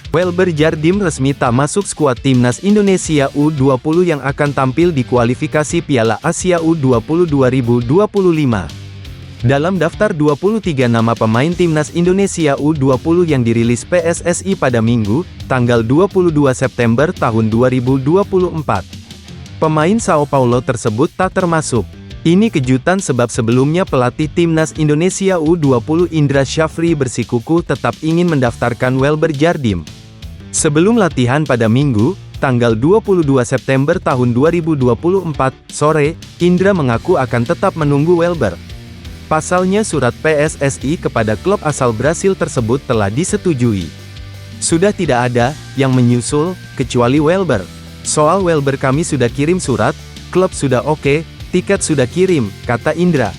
Welber Jardim resmi tak masuk skuad timnas Indonesia U20 yang akan tampil di kualifikasi Piala Asia U20 2025. Dalam daftar 23 nama pemain timnas Indonesia U20 yang dirilis PSSI pada Minggu, tanggal 22 September tahun 2024. Pemain Sao Paulo tersebut tak termasuk. Ini kejutan sebab sebelumnya pelatih timnas Indonesia U20 Indra Syafri bersikukuh tetap ingin mendaftarkan Welber Jardim. Sebelum latihan pada Minggu, tanggal 22 September tahun 2024, sore, Indra mengaku akan tetap menunggu Welber. Pasalnya surat PSSI kepada klub asal Brasil tersebut telah disetujui. Sudah tidak ada yang menyusul, kecuali Welber. Soal Welber kami sudah kirim surat, klub sudah oke, tiket sudah kirim, kata Indra.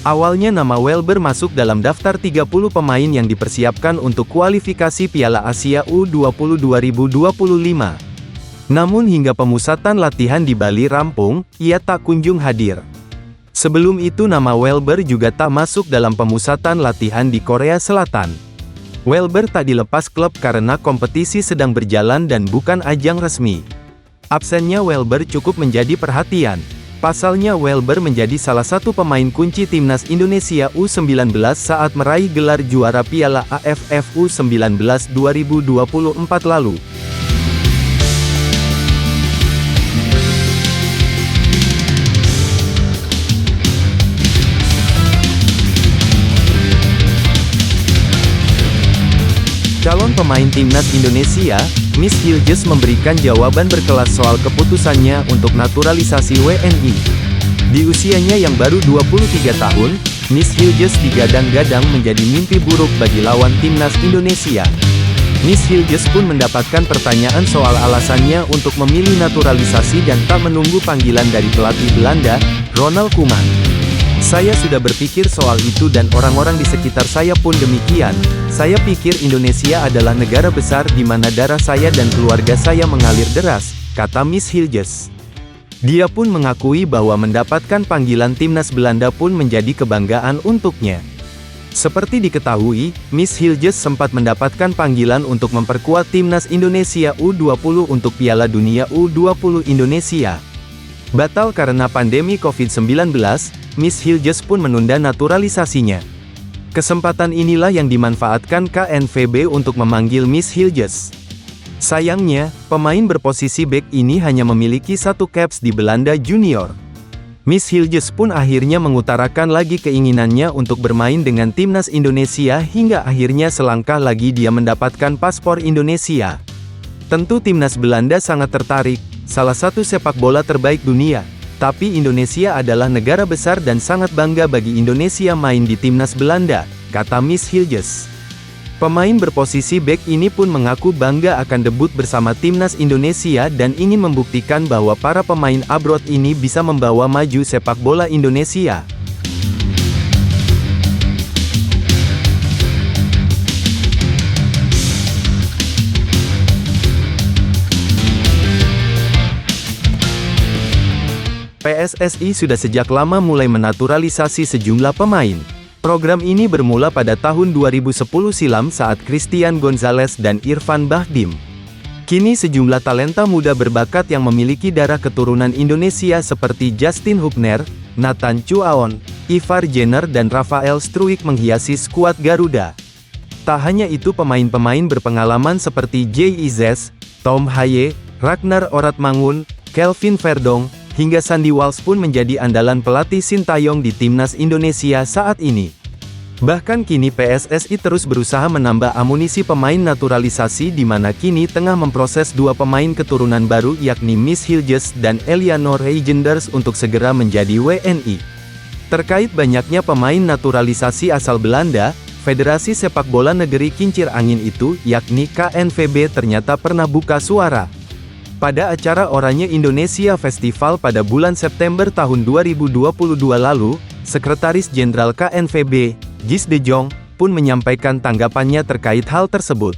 Awalnya nama Welber masuk dalam daftar 30 pemain yang dipersiapkan untuk kualifikasi Piala Asia U20 2025. Namun hingga pemusatan latihan di Bali rampung, ia tak kunjung hadir. Sebelum itu nama Welber juga tak masuk dalam pemusatan latihan di Korea Selatan. Welber tak dilepas klub karena kompetisi sedang berjalan dan bukan ajang resmi. Absennya Welber cukup menjadi perhatian. Pasalnya Welber menjadi salah satu pemain kunci timnas Indonesia U19 saat meraih gelar juara Piala AFF U19 2024 lalu. Calon pemain timnas Indonesia, Miss Hilges memberikan jawaban berkelas soal keputusannya untuk naturalisasi WNI. Di usianya yang baru 23 tahun, Miss Hilges digadang-gadang menjadi mimpi buruk bagi lawan timnas Indonesia. Miss Hilges pun mendapatkan pertanyaan soal alasannya untuk memilih naturalisasi dan tak menunggu panggilan dari pelatih Belanda, Ronald Koeman. Saya sudah berpikir soal itu dan orang-orang di sekitar saya pun demikian. Saya pikir Indonesia adalah negara besar di mana darah saya dan keluarga saya mengalir deras, kata Miss Hilges. Dia pun mengakui bahwa mendapatkan panggilan timnas Belanda pun menjadi kebanggaan untuknya. Seperti diketahui, Miss Hilges sempat mendapatkan panggilan untuk memperkuat timnas Indonesia U20 untuk Piala Dunia U20 Indonesia. Batal karena pandemi COVID-19, Miss Hilges pun menunda naturalisasinya. Kesempatan inilah yang dimanfaatkan KNVB untuk memanggil Miss Hilges. Sayangnya, pemain berposisi bek ini hanya memiliki satu caps di Belanda Junior. Miss Hilges pun akhirnya mengutarakan lagi keinginannya untuk bermain dengan timnas Indonesia hingga akhirnya selangkah lagi dia mendapatkan paspor Indonesia. Tentu timnas Belanda sangat tertarik, salah satu sepak bola terbaik dunia. Tapi Indonesia adalah negara besar dan sangat bangga bagi Indonesia main di timnas Belanda, kata Miss Hilges. Pemain berposisi bek ini pun mengaku bangga akan debut bersama timnas Indonesia dan ingin membuktikan bahwa para pemain abroad ini bisa membawa maju sepak bola Indonesia. PSSI sudah sejak lama mulai menaturalisasi sejumlah pemain. Program ini bermula pada tahun 2010 silam saat Christian Gonzalez dan Irfan Bahdim. Kini sejumlah talenta muda berbakat yang memiliki darah keturunan Indonesia seperti Justin Hubner, Nathan Chuaon, Ivar Jenner dan Rafael Struijk menghiasi skuad Garuda. Tak hanya itu, pemain-pemain berpengalaman seperti Jay Izes, Tom Haye, Ragnar Oratmangun, Kelvin Verdong, hingga Sandy Walsh pun menjadi andalan pelatih Sintayong di timnas Indonesia saat ini. Bahkan kini PSSI terus berusaha menambah amunisi pemain naturalisasi di mana kini tengah memproses dua pemain keturunan baru yakni Miss Hilges dan Eleanor Reijenders untuk segera menjadi WNI. Terkait banyaknya pemain naturalisasi asal Belanda, Federasi Sepak Bola Negeri Kincir Angin itu, yakni KNVB ternyata pernah buka suara. Pada acara Oranye Indonesia Festival pada bulan September tahun 2022 lalu, Sekretaris Jenderal KNVB, Gis De Jong, pun menyampaikan tanggapannya terkait hal tersebut.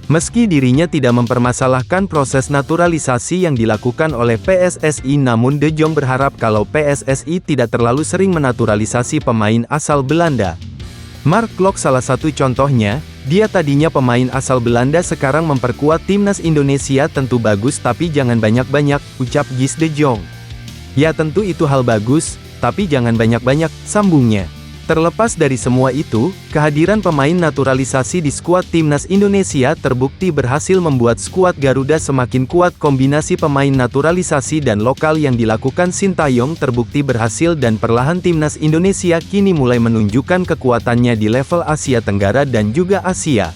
Meski dirinya tidak mempermasalahkan proses naturalisasi yang dilakukan oleh PSSI, namun De Jong berharap kalau PSSI tidak terlalu sering menaturalisasi pemain asal Belanda. Mark Klok salah satu contohnya, Dia tadinya pemain asal Belanda sekarang memperkuat timnas Indonesia tentu bagus tapi jangan banyak-banyak, ucap Guus de Jong. Ya tentu itu hal bagus, tapi jangan banyak-banyak, sambungnya. Terlepas dari semua itu, kehadiran pemain naturalisasi di skuad timnas Indonesia terbukti berhasil membuat skuad Garuda semakin kuat. Kombinasi pemain naturalisasi dan lokal yang dilakukan Sintayong terbukti berhasil dan perlahan timnas Indonesia kini mulai menunjukkan kekuatannya di level Asia Tenggara dan juga Asia.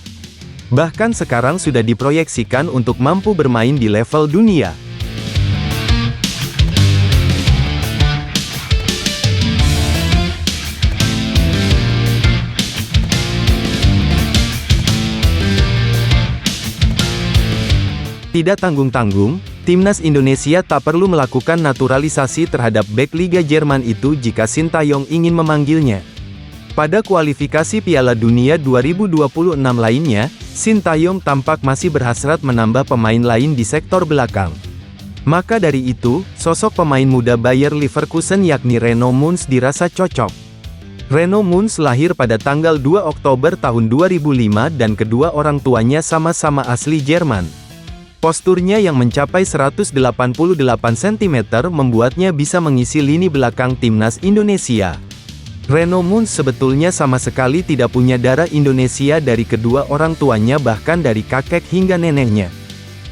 Bahkan sekarang sudah diproyeksikan untuk mampu bermain di level dunia. Tidak tanggung-tanggung, timnas Indonesia tak perlu melakukan naturalisasi terhadap bek Liga Jerman itu jika Sintayong ingin memanggilnya. Pada kualifikasi Piala Dunia 2026 lainnya, Sintayong tampak masih berhasrat menambah pemain lain di sektor belakang. Maka dari itu, sosok pemain muda Bayer Leverkusen yakni Renaud Munz dirasa cocok. Renaud Munz lahir pada tanggal 2 Oktober tahun 2005 dan kedua orang tuanya sama-sama asli Jerman. Posturnya yang mencapai 188 cm membuatnya bisa mengisi lini belakang timnas Indonesia. Renaud Munz sebetulnya sama sekali tidak punya darah Indonesia dari kedua orang tuanya bahkan dari kakek hingga neneknya.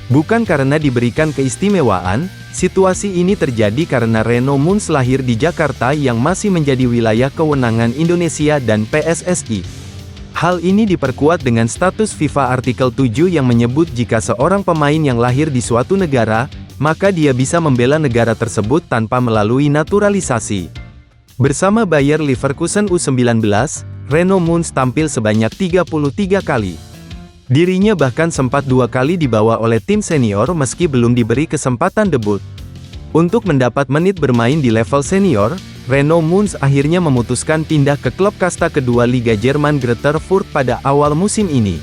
Bukan karena diberikan keistimewaan, situasi ini terjadi karena Renaud Munz lahir di Jakarta yang masih menjadi wilayah kewenangan Indonesia dan PSSI. Hal ini diperkuat dengan status FIFA artikel 7 yang menyebut jika seorang pemain yang lahir di suatu negara, maka dia bisa membela negara tersebut tanpa melalui naturalisasi. Bersama Bayer Leverkusen U19, Renaud Munz tampil sebanyak 33 kali. Dirinya bahkan sempat 2 kali dibawa oleh tim senior meski belum diberi kesempatan debut. Untuk mendapat menit bermain di level senior, Renaud Munz akhirnya memutuskan pindah ke klub kasta kedua Liga Jerman Greuther Fürth pada awal musim ini.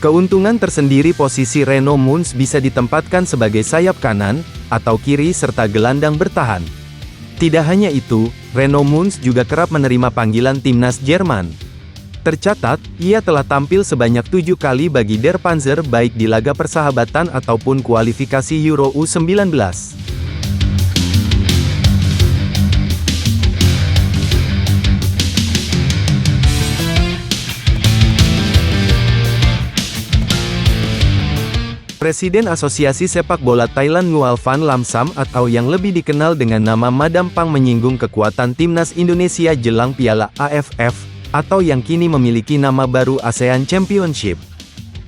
Keuntungan tersendiri posisi Renaud Munz bisa ditempatkan sebagai sayap kanan, atau kiri serta gelandang bertahan. Tidak hanya itu, Renaud Munz juga kerap menerima panggilan timnas Jerman. Tercatat, ia telah tampil sebanyak 7 kali bagi Der Panzer baik di laga persahabatan ataupun kualifikasi Euro U19. Presiden Asosiasi Sepak Bola Thailand Nguyen Van Lam Sam atau yang lebih dikenal dengan nama Madam Pang menyinggung kekuatan timnas Indonesia jelang Piala AFF, atau yang kini memiliki nama baru ASEAN Championship.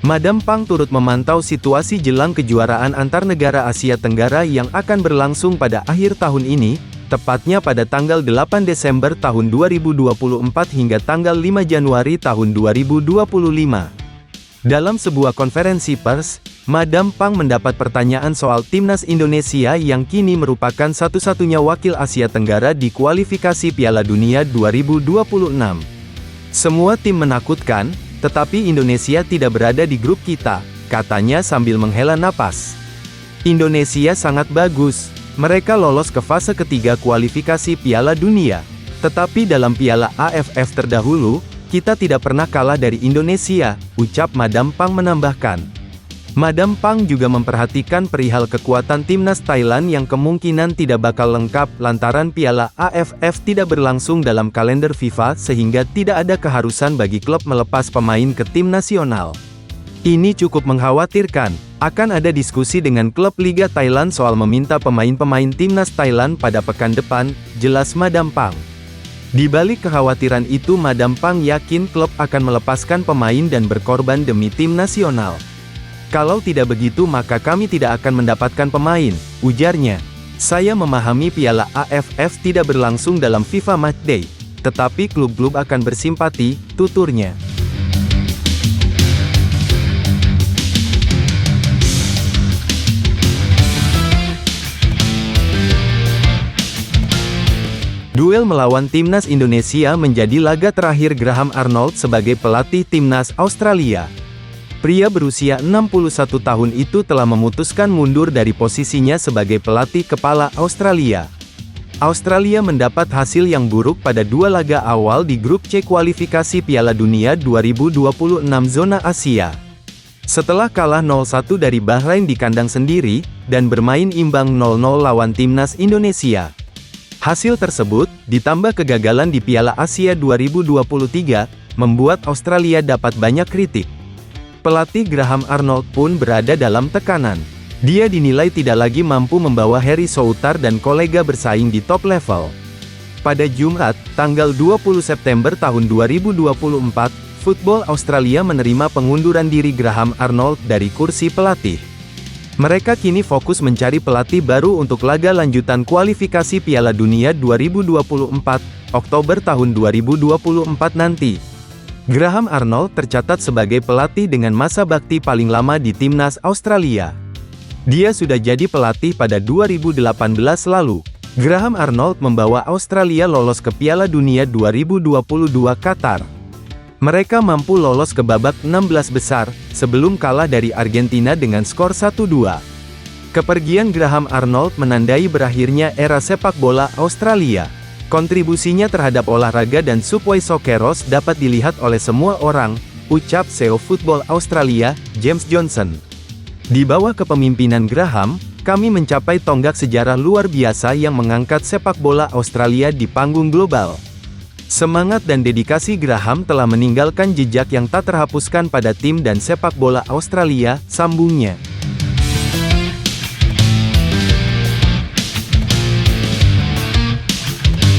Madam Pang turut memantau situasi jelang kejuaraan antar negara Asia Tenggara yang akan berlangsung pada akhir tahun ini, tepatnya pada tanggal 8 Desember tahun 2024 hingga tanggal 5 Januari tahun 2025. Dalam sebuah konferensi pers, Madam Pang mendapat pertanyaan soal timnas Indonesia yang kini merupakan satu-satunya wakil Asia Tenggara di kualifikasi Piala Dunia 2026. Semua tim menakutkan, tetapi Indonesia tidak berada di grup kita, katanya sambil menghela napas. Indonesia sangat bagus, mereka lolos ke fase ketiga kualifikasi Piala Dunia. Tetapi dalam Piala AFF terdahulu, kita tidak pernah kalah dari Indonesia, ucap Madam Pang menambahkan. Madam Pang juga memperhatikan perihal kekuatan timnas Thailand yang kemungkinan tidak bakal lengkap lantaran Piala AFF tidak berlangsung dalam kalender FIFA sehingga tidak ada keharusan bagi klub melepas pemain ke tim nasional. Ini cukup mengkhawatirkan, akan ada diskusi dengan klub Liga Thailand soal meminta pemain-pemain timnas Thailand pada pekan depan, jelas Madam Pang. Di balik kekhawatiran itu Madam Pang yakin klub akan melepaskan pemain dan berkorban demi tim nasional. Kalau tidak begitu maka kami tidak akan mendapatkan pemain, ujarnya. Saya memahami Piala AFF tidak berlangsung dalam FIFA Matchday, tetapi klub-klub akan bersimpati, tuturnya. Duel melawan timnas Indonesia menjadi laga terakhir Graham Arnold sebagai pelatih timnas Australia. Pria berusia 61 tahun itu telah memutuskan mundur dari posisinya sebagai pelatih kepala Australia. Australia mendapat hasil yang buruk pada dua laga awal di grup C kualifikasi Piala Dunia 2026 zona Asia. Setelah kalah 0-1 dari Bahrain di kandang sendiri, dan bermain imbang 0-0 lawan timnas Indonesia. Hasil tersebut, ditambah kegagalan di Piala Asia 2023, membuat Australia dapat banyak kritik. Pelatih Graham Arnold pun berada dalam tekanan. Dia dinilai tidak lagi mampu membawa Harry Souttar dan kolega bersaing di top level. Pada Jumat, tanggal 20 September tahun 2024, Football Australia menerima pengunduran diri Graham Arnold dari kursi pelatih. Mereka kini fokus mencari pelatih baru untuk laga lanjutan kualifikasi Piala Dunia 2024, Oktober tahun 2024 nanti. Graham Arnold tercatat sebagai pelatih dengan masa bakti paling lama di timnas Australia. Dia sudah jadi pelatih pada 2018 lalu. Graham Arnold membawa Australia lolos ke Piala Dunia 2022 Qatar. Mereka mampu lolos ke babak 16 besar, sebelum kalah dari Argentina dengan skor 1-2. Kepergian Graham Arnold menandai berakhirnya era sepak bola Australia. Kontribusinya terhadap olahraga dan Subway Socceroos dapat dilihat oleh semua orang, ucap CEO Football Australia, James Johnson. Di bawah kepemimpinan Graham, kami mencapai tonggak sejarah luar biasa yang mengangkat sepak bola Australia di panggung global. Semangat dan dedikasi Graham telah meninggalkan jejak yang tak terhapuskan pada tim dan sepak bola Australia, sambungnya.